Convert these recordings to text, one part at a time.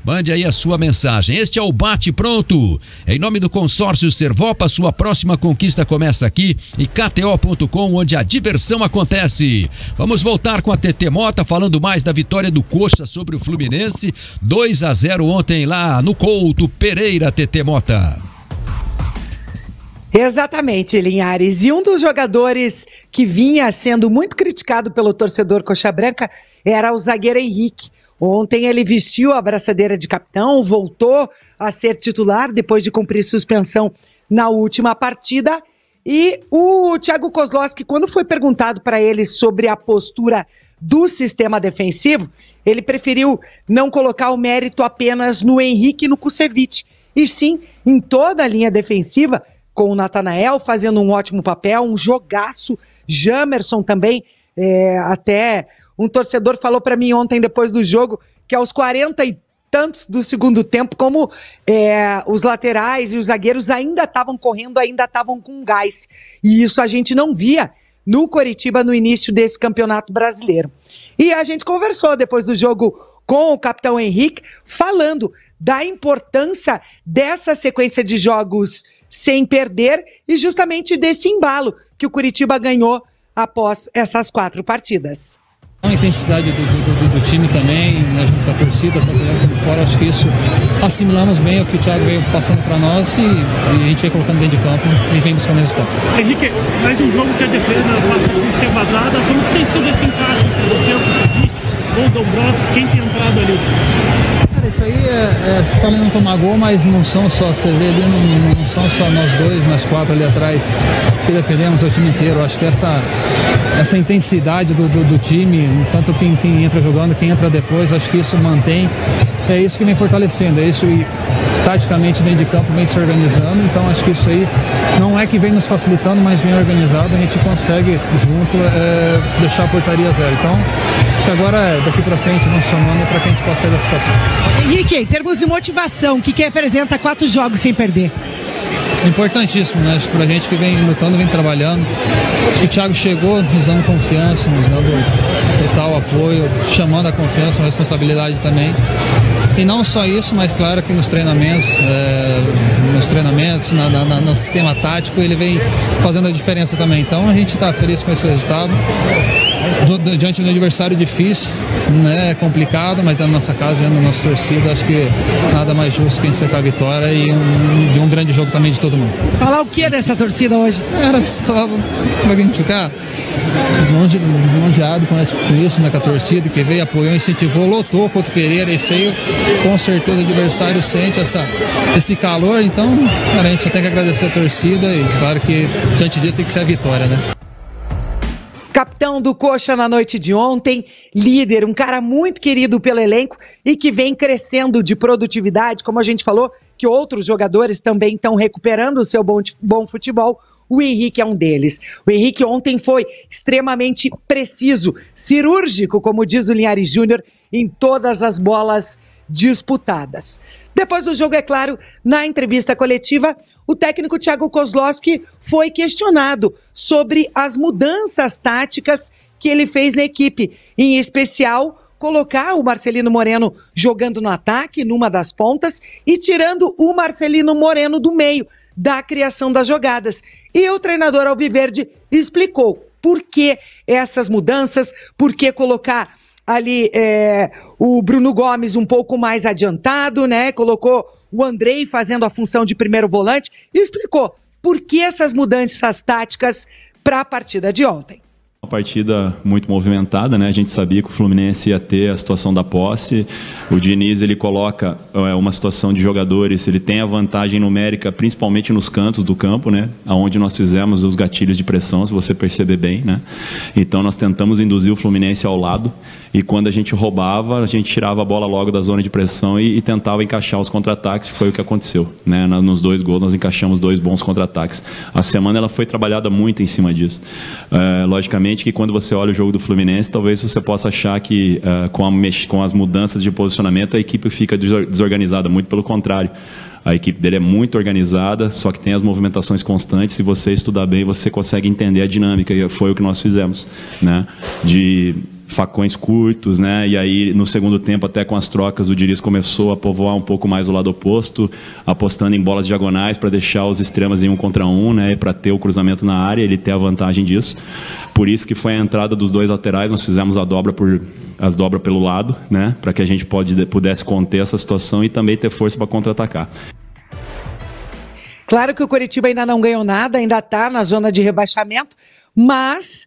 Mande aí a sua mensagem. Este é o Bate Pronto. Em nome do consórcio Servopa, sua próxima conquista começa aqui e KTO.com, onde a diversão acontece. Vamos voltar com a TT Mota, falando mais da vitória do Coxa sobre o Fluminense. 2-0 ontem lá no Couto Pereira, TT Mota. Exatamente, Linhares. E um dos jogadores que vinha sendo muito criticado pelo torcedor Coxa Branca era o zagueiro Henrique. Ontem ele vestiu a braçadeira de capitão, voltou a ser titular depois de cumprir suspensão na última partida. E o Thiago Kozlowski, quando foi perguntado para ele sobre a postura do sistema defensivo, ele preferiu não colocar o mérito apenas no Henrique e no Kusevich, e sim em toda a linha defensiva, com o Natanael fazendo um ótimo papel, um jogaço, Jamerson também, até um torcedor falou para mim ontem depois do jogo que aos 40 e tantos do segundo tempo, como os laterais e os zagueiros ainda estavam correndo, ainda estavam com gás, e isso a gente não via no Coritiba no início desse campeonato brasileiro. E a gente conversou depois do jogo com o capitão Henrique, falando da importância dessa sequência de jogos sem perder e justamente desse embalo que o Coritiba ganhou após essas 4 partidas. A intensidade do time também, né, junto com a torcida, por fora, acho que isso assimilamos bem o que o Thiago veio passando para nós e a gente vem colocando dentro de campo e vem buscando resultado. Henrique, mais um jogo que a defesa passa sem ser vazada. Como que tem sido esse encaixe entre você, o Kusevich, o Dombrowski, quem tem entrado ali? Cara, isso aí se fala em não tomar gol, mas não são só, você vê ali, não são só nós dois, nós 4 ali atrás que defendemos o time inteiro. Acho que essa intensidade do time, tanto quem entra jogando, quem entra depois, acho que isso mantém, é isso que vem fortalecendo, é isso e taticamente dentro de campo vem se organizando, então acho que isso aí não é que vem nos facilitando, mas vem organizado, a gente consegue junto deixar a portaria zero. Então, agora daqui para frente vamos somando para que a gente possa sair da situação. Henrique, em termos de motivação, o que representa 4 jogos sem perder? Importantíssimo, né? Acho que pra gente que vem lutando, vem trabalhando. Acho que o Thiago chegou nos dando confiança, nos dando total apoio, chamando a confiança, a responsabilidade também. E não só isso, mas claro que nos treinamentos, no sistema tático, ele vem fazendo a diferença também. Então a gente está feliz com esse resultado. Diante de um adversário difícil, né, complicado, mas da nossa casa, da nossa torcida, acho que nada mais justo que encerrar a vitória e de um grande jogo também de todo mundo. Falar o que dessa torcida hoje? Era só para a gente ficar esmonjeado com isso, né, com a torcida que veio, apoiou, incentivou, lotou contra o Pereira, isso aí com certeza o adversário sente esse calor, então cara, a gente só tem que agradecer a torcida e claro que diante disso tem que ser a vitória, né? Capitão do Coxa na noite de ontem, líder, um cara muito querido pelo elenco e que vem crescendo de produtividade, como a gente falou, que outros jogadores também estão recuperando o seu bom futebol. O Henrique é um deles. O Henrique ontem foi extremamente preciso, cirúrgico, como diz o Linhares Júnior, em todas as bolas disputadas. Depois do jogo, é claro, na entrevista coletiva, o técnico Thiago Kozlowski foi questionado sobre as mudanças táticas que ele fez na equipe, em especial colocar o Marcelino Moreno jogando no ataque, numa das pontas, e tirando o Marcelino Moreno do meio da criação das jogadas. E o treinador alviverde explicou por que essas mudanças, por que colocar ali o Bruno Gomes um pouco mais adiantado, né? Colocou o Andrei fazendo a função de primeiro volante e explicou por que essas mudanças táticas para a partida de ontem. Uma partida muito movimentada, né? A gente sabia que o Fluminense ia ter a situação da posse. O Diniz, ele coloca uma situação de jogadores, ele tem a vantagem numérica, principalmente nos cantos do campo, né? Onde nós fizemos os gatilhos de pressão, se você perceber bem, né? Então nós tentamos induzir o Fluminense ao lado e quando a gente roubava, a gente tirava a bola logo da zona de pressão e tentava encaixar os contra-ataques, foi o que aconteceu, né? Nos 2 gols nós encaixamos 2 bons contra-ataques. A semana ela foi trabalhada muito em cima disso. Logicamente que quando você olha o jogo do Fluminense, talvez você possa achar que com as mudanças de posicionamento a equipe fica desorganizada, muito pelo contrário. A equipe dele é muito organizada, só que tem as movimentações constantes. Se você estudar bem, você consegue entender a dinâmica, e foi o que nós fizemos, né? De facões curtos, né? E aí no segundo tempo, até com as trocas, o Diniz começou a povoar um pouco mais o lado oposto, apostando em bolas diagonais para deixar os extremos em 1 contra 1, né? Para ter o cruzamento na área, ele ter a vantagem disso. Por isso que foi a entrada dos dois laterais, nós fizemos as dobras pelo lado, né? Para que a gente pudesse conter essa situação e também ter força para contra-atacar. Claro que o Coritiba ainda não ganhou nada, ainda está na zona de rebaixamento, mas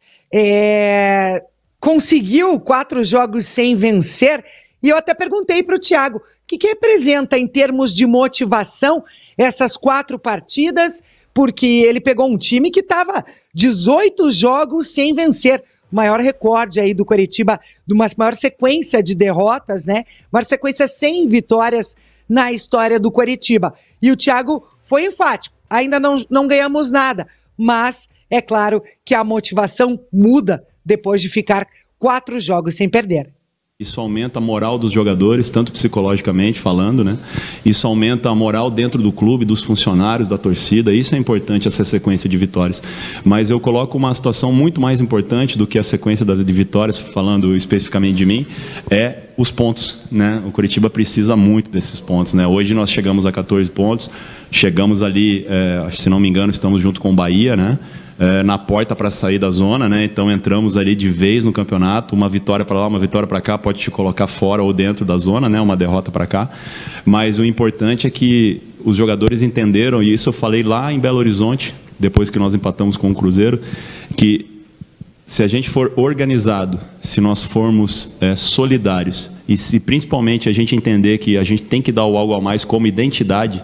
conseguiu 4 jogos sem vencer. E eu até perguntei para o Thiago, o que representa em termos de motivação essas 4 partidas, porque ele pegou um time que estava 18 jogos sem vencer. O maior recorde aí do Coritiba, de uma maior sequência de derrotas, né? Maior sequência sem vitórias na história do Coritiba. E o Thiago foi enfático, ainda não ganhamos nada, mas é claro que a motivação muda depois de ficar 4 jogos sem perder. Isso aumenta a moral dos jogadores, tanto psicologicamente falando, né? Isso aumenta a moral dentro do clube, dos funcionários, da torcida. Isso é importante, essa sequência de vitórias. Mas eu coloco uma situação muito mais importante do que a sequência de vitórias, falando especificamente de mim, é os pontos, né? O Coritiba precisa muito desses pontos, né? Hoje nós chegamos a 14 pontos, chegamos ali, se não me engano, estamos junto com o Bahia, né? Na porta para sair da zona, né? Então entramos ali de vez no campeonato, uma vitória para lá, uma vitória para cá, pode te colocar fora ou dentro da zona, né? Uma derrota para cá, mas o importante é que os jogadores entenderam, e isso eu falei lá em Belo Horizonte, depois que nós empatamos com o Cruzeiro, que se a gente for organizado, se nós formos solidários, e se principalmente a gente entender que a gente tem que dar o algo a mais como identidade,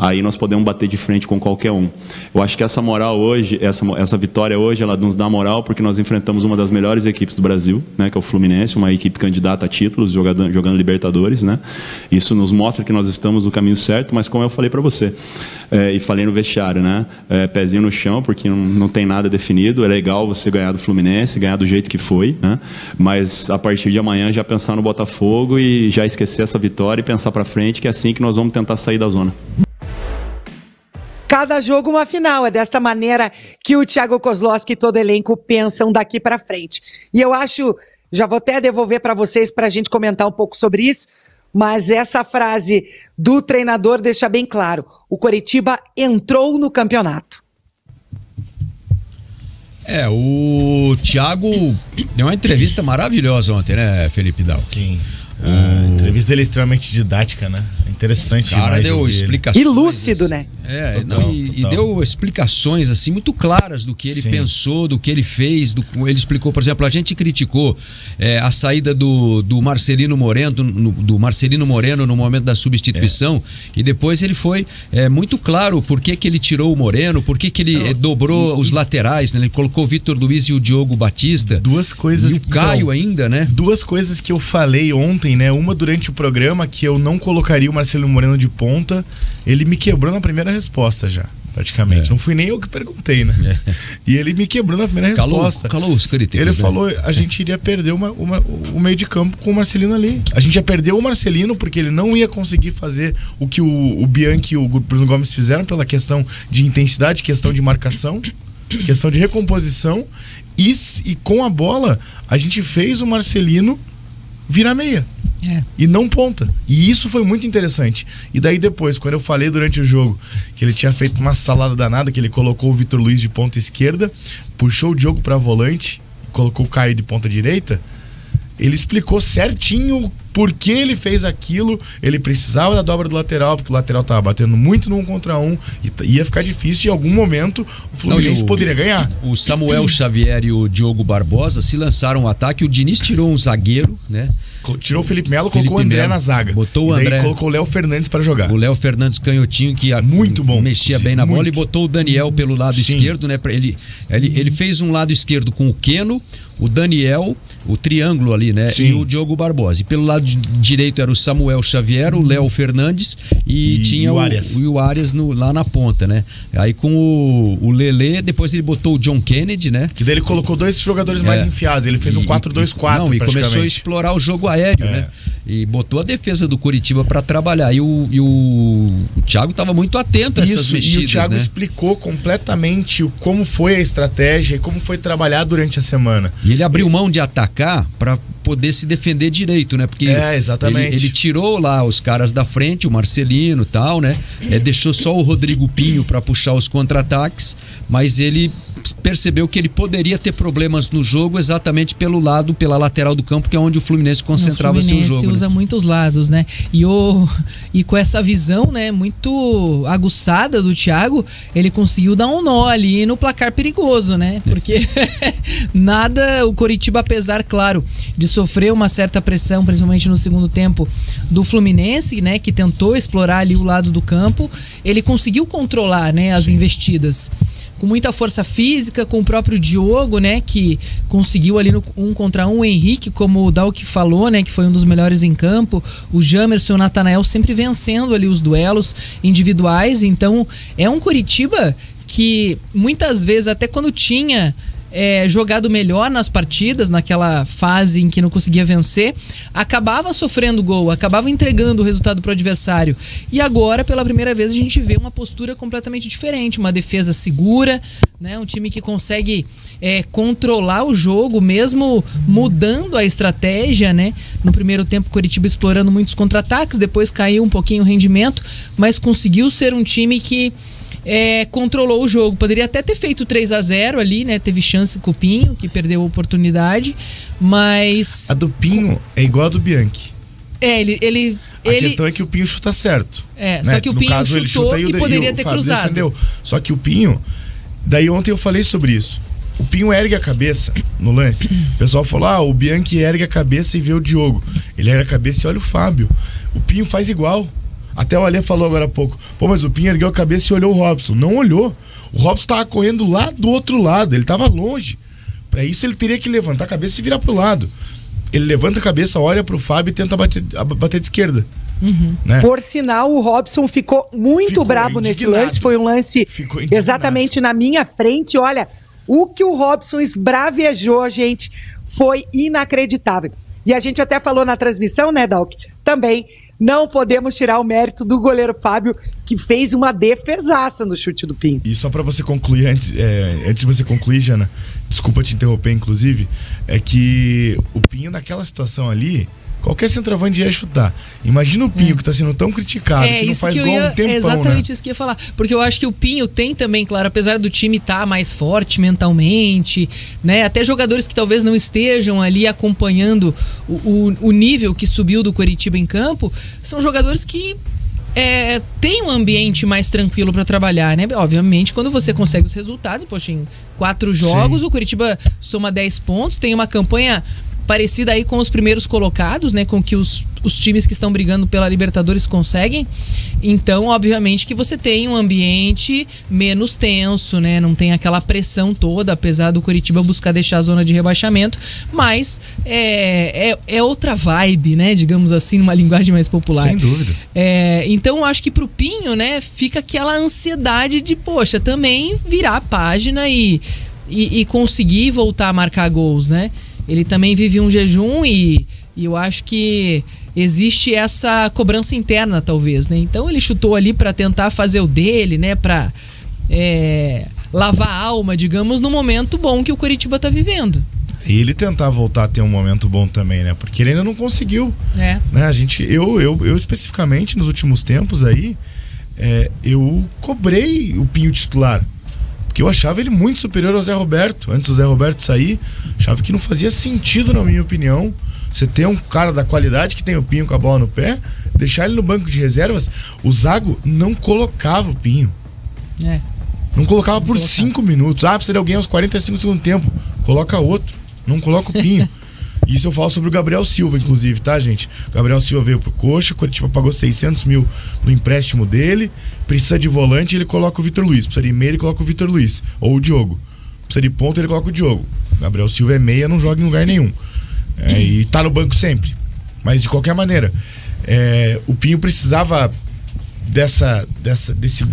aí nós podemos bater de frente com qualquer um. Eu acho que essa moral hoje, essa vitória hoje, ela nos dá moral porque nós enfrentamos uma das melhores equipes do Brasil, né, que é o Fluminense, uma equipe candidata a títulos, jogando Libertadores, né? Isso nos mostra que nós estamos no caminho certo, mas como eu falei para você, e falei no vestiário, né, pezinho no chão, porque não tem nada definido. É legal você ganhar do Fluminense, ganhar do jeito que foi, né? Mas a partir de amanhã já pensar no Botafogo e já esquecer essa vitória e pensar para frente, que é assim que nós vamos tentar sair da zona. Cada jogo uma final, é desta maneira que o Thiago Kozlowski e todo o elenco pensam daqui para frente. E eu acho, já vou até devolver para vocês para a gente comentar um pouco sobre isso, mas essa frase do treinador deixa bem claro, o Coritiba entrou no campeonato. O Thiago deu uma entrevista maravilhosa ontem, né, Felipe Dal? Sim. A entrevista dele é extremamente didática, né? Interessante demais. O cara deu explicações. E lúcido, né? Total. E deu explicações assim muito claras do que ele pensou, do que ele fez. Ele explicou, por exemplo, a gente criticou a saída do Marcelino Moreno, no momento da substituição, e depois ele foi muito claro por que ele tirou o Moreno, por que ele dobrou os laterais, né? Ele colocou o Vitor Luiz e o Diogo Batista. Duas coisas. E o Caio ainda, né? Duas coisas que eu falei ontem, né? Uma durante o programa, que eu não colocaria o Marcelino Moreno de ponta. Ele me quebrou na primeira resposta já, praticamente. Não fui nem eu que perguntei, né? E ele me quebrou na primeira resposta. Calou os críticos. Ele falou, a gente iria perder o meio de campo com o Marcelino ali. A gente ia perder o Marcelino porque ele não ia conseguir fazer o que o Bianchi e o Bruno Gomes fizeram pela questão de intensidade, questão de marcação, questão de recomposição. E com a bola, a gente fez o Marcelino virar meia. E não ponta. E isso foi muito interessante. E daí depois, quando eu falei durante o jogo que ele tinha feito uma salada danada, que ele colocou o Vitor Luiz de ponta esquerda, puxou o Diogo para volante, colocou o Caio de ponta direita, ele explicou certinho por que ele fez aquilo. Ele precisava da dobra do lateral, porque o lateral estava batendo muito no 1 contra 1 e ia ficar difícil. E em algum momento o Fluminense poderia ganhar. O Samuel Xavier e o Diogo Barbosa se lançaram ao ataque. O Diniz tirou um zagueiro, né? Tirou o Felipe Melo, colocou o André na zaga. Botou o André. Daí colocou o Léo Fernandes para jogar. O Léo Fernandes canhotinho, que muito bom, mexia bem na bola, e botou o Daniel pelo lado esquerdo, né? Ele fez um lado esquerdo com o Keno, o Daniel, o triângulo ali, né? E o Diogo Barbosa. E pelo lado direito era o Samuel Xavier, o Léo Fernandes e tinha o Arias lá na ponta, né? Aí com o Lelê, depois ele botou o John Kennedy, né? Que daí ele colocou 2 jogadores mais enfiados. Ele fez um 4-2-4. E começou a explorar o jogo aéreo, né? E botou a defesa do Coritiba para trabalhar. E o Thiago estava muito atento a essas mexidas, e o Thiago explicou completamente como foi a estratégia e como foi trabalhar durante a semana. E ele abriu mão de atacar marcar para poder se defender direito, né? Porque exatamente. Ele tirou lá os caras da frente, o Marcelino e tal, né? Deixou só o Rodrigo Pinho para puxar os contra-ataques, mas ele percebeu que ele poderia ter problemas no jogo exatamente pela lateral do campo, que é onde o Fluminense concentrava seu jogo. O Fluminense usa muitos lados, né? E com essa visão, né, muito aguçada do Thiago, ele conseguiu dar um nó ali no placar perigoso, né? Porque o Coritiba, apesar, claro, de sofrer uma certa pressão, principalmente no segundo tempo, do Fluminense, né, que tentou explorar ali o lado do campo, ele conseguiu controlar, né, as investidas. Com muita força física, com o próprio Diogo, né, que conseguiu ali no 1 contra 1, o Henrique, como o Dalk falou, né, que foi um dos melhores em campo, o Jamerson e o Natanael sempre vencendo ali os duelos individuais. Então é um Coritiba que muitas vezes, até quando tinha jogado melhor nas partidas, naquela fase em que não conseguia vencer, acabava sofrendo gol, acabava entregando o resultado para o adversário. E agora, pela primeira vez, a gente vê uma postura completamente diferente, uma defesa segura, né? Um time que consegue controlar o jogo, mesmo mudando a estratégia, né? No primeiro tempo, o Coritiba explorando muitos contra-ataques, depois caiu um pouquinho o rendimento, mas conseguiu ser um time que controlou o jogo. Poderia até ter feito 3-0 ali, né? Teve chance com o Pinho, que perdeu a oportunidade, mas... A do Pinho é igual a do Bianchi. A questão é que o Pinho chuta certo. Né? Só que o Pinho chutou e poderia ter cruzado. Defendeu. Só que o Pinho... Daí ontem eu falei sobre isso. O Pinho ergue a cabeça no lance. O pessoal falou, o Bianchi ergue a cabeça e vê o Diogo. Ele ergue a cabeça e olha o Fábio. O Pinho faz igual. Até o Alê falou agora há pouco. Mas o Pinho ergueu a cabeça e olhou o Robson. Não olhou. O Robson tava correndo lá do outro lado. Ele tava longe. Para isso ele teria que levantar a cabeça e virar pro lado. Ele levanta a cabeça, olha pro Fábio e tenta bater de esquerda. Né? Por sinal, o Robson ficou muito bravo nesse lance. Foi um lance exatamente na minha frente. Olha, o que o Robson esbravejou, gente, foi inacreditável. E a gente até falou na transmissão, né, Dalk? Também não podemos tirar o mérito do goleiro Fábio, que fez uma defesaça no chute do Pinho. E só pra você concluir, antes de você concluir, Jana, desculpa te interromper, inclusive, é que o Pinho naquela situação ali, qualquer centroavante ia chutar. Imagina o Pinho que tá sendo tão criticado, que não faz gol há um tempão, exatamente, isso que eu ia falar. Porque eu acho que o Pinho tem também, claro, apesar do time estar mais forte mentalmente, né? Até jogadores que talvez não estejam ali acompanhando o nível que subiu do Coritiba em campo, são jogadores que tem um ambiente mais tranquilo para trabalhar, né? Obviamente, quando você consegue os resultados, poxa, em 4 jogos, o Coritiba soma 10 pontos, tem uma campanha parecida aí com os primeiros colocados, né? Com que os times que estão brigando pela Libertadores conseguem. Então, obviamente que você tem um ambiente menos tenso, né? Não tem aquela pressão toda, apesar do Coritiba buscar deixar a zona de rebaixamento, mas é outra vibe, né? Digamos assim, numa linguagem mais popular. Sem dúvida. Então, acho que pro Pinho, né? Fica aquela ansiedade de, poxa, também virar a página e conseguir voltar a marcar gols, né? Ele também vive um jejum e eu acho que existe essa cobrança interna, talvez, né? Então ele chutou ali para tentar fazer o dele, né? Para lavar a alma, digamos, no momento bom que o Coritiba tá vivendo. E ele tentar voltar a ter um momento bom também, né? Porque ele ainda não conseguiu. Né? Eu especificamente, nos últimos tempos aí, eu cobrei o Pinho titular. Porque eu achava ele muito superior ao Zé Roberto. Antes do Zé Roberto sair, achava que não fazia sentido, na minha opinião, você ter um cara da qualidade que tem o Pinho com a bola no pé, deixar ele no banco de reservas. O Zago não colocava o Pinho. Não colocava por 5 minutos. Precisa de alguém aos 45 do segundo tempo. Coloca outro. Não coloca o Pinho. Isso eu falo sobre o Gabriel Silva, inclusive, tá, gente? O Gabriel Silva veio pro Coxa, o Coritiba pagou 600 mil no empréstimo dele, precisa de volante, ele coloca o Vitor Luiz. Precisa de meia, ele coloca o Vitor Luiz. Ou o Diogo. Precisa de ponta, ele coloca o Diogo. O Gabriel Silva é meia, não joga em lugar nenhum. E tá no banco sempre. Mas, de qualquer maneira, o Pinho precisava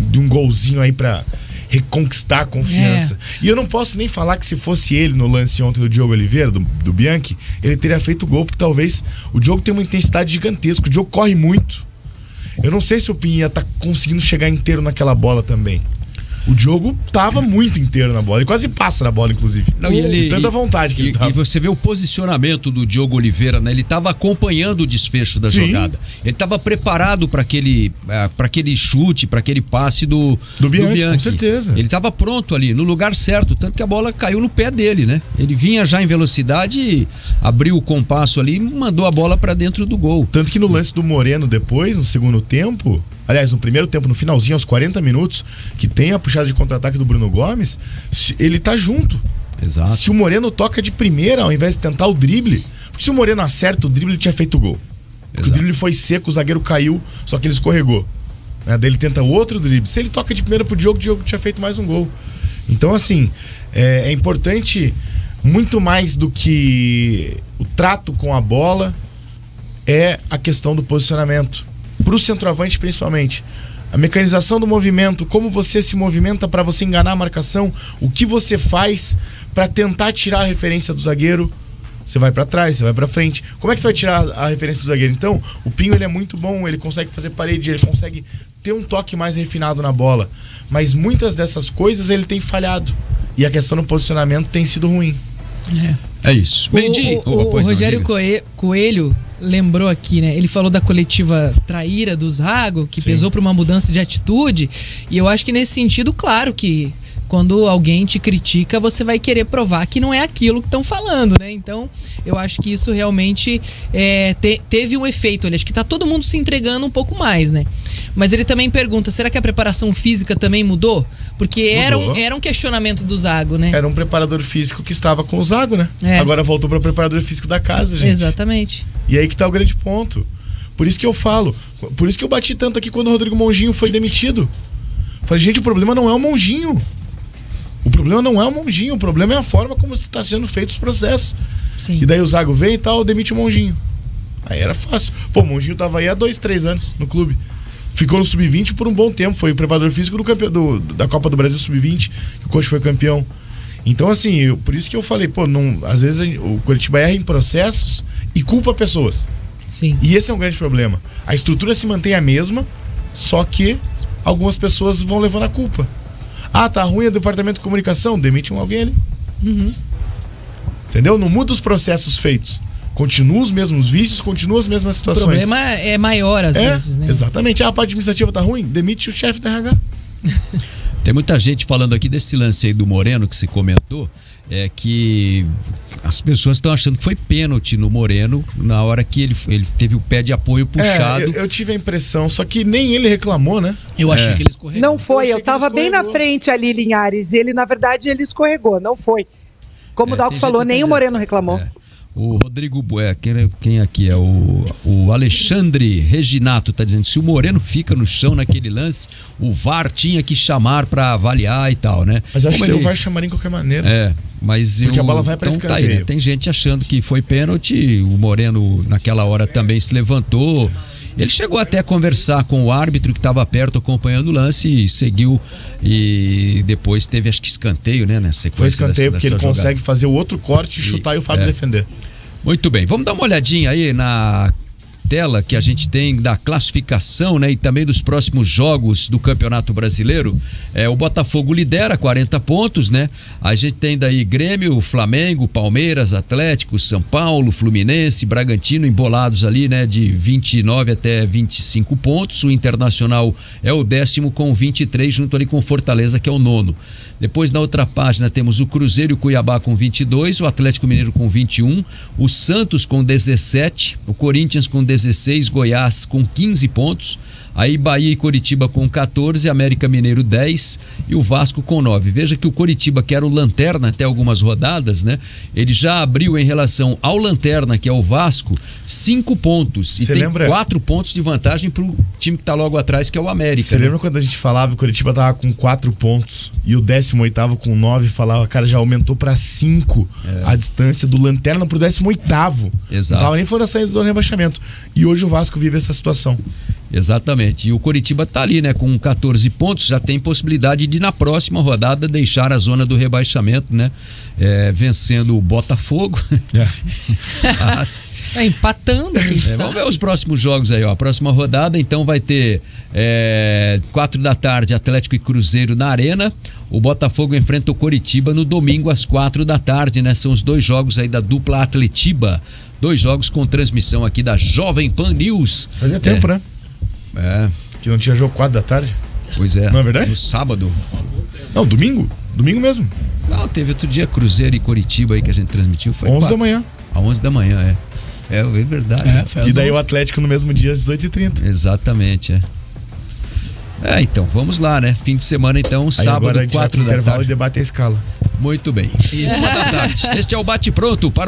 de um golzinho aí pra reconquistar a confiança. E eu não posso nem falar que se fosse ele no lance ontem do Diogo Oliveira, do Bianchi, ele teria feito o gol, porque talvez o Diogo tem uma intensidade gigantesca, o Diogo corre muito. Eu não sei se o Pinho ia estar conseguindo chegar inteiro naquela bola também. O Diogo tava muito inteiro na bola. Ele quase passa na bola, inclusive. Não, e ele, tanta vontade que ele tava. E você vê o posicionamento do Diogo Oliveira, né? Ele tava acompanhando o desfecho da jogada. Ele tava preparado para aquele chute, para aquele passe do Bianchi. Com certeza. Ele tava pronto ali, no lugar certo, tanto que a bola caiu no pé dele, né? Ele vinha já em velocidade, abriu o compasso ali e mandou a bola para dentro do gol. Tanto que no lance do Moreno depois, no segundo tempo, aliás, no primeiro tempo, no finalzinho, aos 40 minutos, que tem a puxada de contra-ataque do Bruno Gomes, ele tá junto. Exato. Se o Moreno toca de primeira, ao invés de tentar o drible, porque se o Moreno acerta o drible, ele tinha feito o gol. Porque o drible foi seco, o zagueiro caiu, só que ele escorregou. Daí ele tenta outro drible. Se ele toca de primeira pro Diogo, o Diogo tinha feito mais um gol. Então, assim, é importante, muito mais do que o trato com a bola, é a questão do posicionamento. Pro centroavante, principalmente. A mecanização do movimento, como você se movimenta para você enganar a marcação, o que você faz para tentar tirar a referência do zagueiro. Você vai para trás, você vai para frente. Como é que você vai tirar a referência do zagueiro? Então, o Pinho, ele é muito bom, ele consegue fazer parede, ele consegue ter um toque mais refinado na bola. Mas muitas dessas coisas ele tem falhado. E a questão do posicionamento tem sido ruim. É isso. Mendy, o Rogério Coelho lembrou aqui, né? Ele falou da coletiva traíra do Zago, que pesou para uma mudança de atitude. E eu acho que nesse sentido, claro que quando alguém te critica, você vai querer provar que não é aquilo que estão falando, né? Então, eu acho que isso realmente teve um efeito. Acho que tá todo mundo se entregando um pouco mais, né? Mas ele também pergunta, será que a preparação física também mudou? Porque era um questionamento do Zago, né? Era um preparador físico que estava com o Zago, né? Agora voltou para o preparador físico da casa, gente. Exatamente. E aí que tá o grande ponto. Por isso que eu falo, por isso que eu bati tanto aqui quando o Rodrigo Monginho foi demitido. Falei, gente, o problema não é o Monginho. O problema não é o Monginho, o problema é a forma como está sendo feito os processos. Sim. E daí o Zago vem e tal, demite o Monginho. Aí era fácil. Pô, o Monginho tava aí há 2-3 anos no clube. Ficou no Sub-20 por um bom tempo. Foi o preparador físico da Copa do Brasil Sub-20, que o coach foi campeão. Então, assim, por isso que eu falei, pô, às vezes o Coritiba erra em processos e culpa pessoas. Sim. E esse é um grande problema. A estrutura se mantém a mesma, só que algumas pessoas vão levando a culpa. Ah, tá ruim o departamento de comunicação, demite alguém ali. Entendeu? Não muda os processos feitos. Continua os mesmos vícios, continua as mesmas situações. O problema é maior às vezes, né? Exatamente. Ah, a parte administrativa tá ruim, demite o chefe da RH. Tem muita gente falando aqui desse lance aí do Moreno que se comentou, que as pessoas estão achando que foi pênalti no Moreno na hora que ele teve o pé de apoio puxado. Eu tive a impressão, só que nem ele reclamou, né? Eu achei que ele escorregou. Não foi, eu tava bem na frente ali, Linhares. Ele, na verdade, ele escorregou, não foi. Como o Dalco falou, nem o Moreno reclamou. O Rodrigo quem aqui é o Alexandre Reginato tá dizendo, se o Moreno fica no chão naquele lance, o VAR tinha que chamar para avaliar e tal, né? Mas acho que o VAR chamaria de qualquer maneira. Mas porque a bola vai para escanteio. Tá aí, né? Tem gente achando que foi pênalti, o Moreno naquela hora também se levantou. Ele chegou até a conversar com o árbitro que estava perto acompanhando o lance e seguiu, e depois teve acho que escanteio, né? Na sequência. Foi escanteio porque ele jogada. Consegue fazer o outro corte, chutar e o Fábio defender. Muito bem, vamos dar uma olhadinha aí na tela que a gente tem da classificação, né, e também dos próximos jogos do Campeonato Brasileiro. O Botafogo lidera 40 pontos, né? A gente tem daí Grêmio, Flamengo, Palmeiras, Atlético, São Paulo, Fluminense, Bragantino embolados ali, né, de 29 até 25 pontos. O Internacional é o 10º com 23, junto ali com Fortaleza, que é o 9º. Depois, na outra página, temos o Cruzeiro e o Cuiabá com 22, o Atlético Mineiro com 21, o Santos com 17, o Corinthians com 16, Goiás com 15 pontos, aí Bahia e Coritiba com 14, América Mineiro 10 e o Vasco com 9. Veja que o Coritiba, que era o lanterna até algumas rodadas, né? Ele já abriu em relação ao lanterna, que é o Vasco, 5 pontos. E tem 4 pontos de vantagem para o time que está logo atrás, que é o América. Você lembra quando a gente falava que o Coritiba estava com 4 pontos e o 18º com 9 falava, cara, já aumentou para 5 a distância do lanterna pro 18º. Exato. Não tava nem fora da saída do rebaixamento. E hoje o Vasco vive essa situação. Exatamente. E o Coritiba tá ali, né, com 14 pontos, já tem possibilidade de na próxima rodada deixar a zona do rebaixamento, né? Vencendo o Botafogo. Empatando, quem sabe. Vamos ver os próximos jogos aí, ó. A próxima rodada, então, vai ter 4 da tarde, Atlético e Cruzeiro na Arena. O Botafogo enfrenta o Coritiba no domingo às 4 da tarde, né? São os 2 jogos aí da dupla Atletiba. 2 jogos com transmissão aqui da Jovem Pan News. Fazia tempo, né? Que não tinha jogo 4 da tarde. Pois é. Não é verdade? No sábado. Não, domingo. Domingo mesmo. Não, teve outro dia Cruzeiro e Coritiba aí que a gente transmitiu. Foi 11 da manhã. Às 11 da manhã, é verdade. E daí o Atlético no mesmo dia às 18h30. Exatamente, então, vamos lá, né? Fim de semana, então, aí sábado, 4 da tarde. Intervalo e debate a escala. Muito bem. 1 da tarde. Este é o Bate Pronto para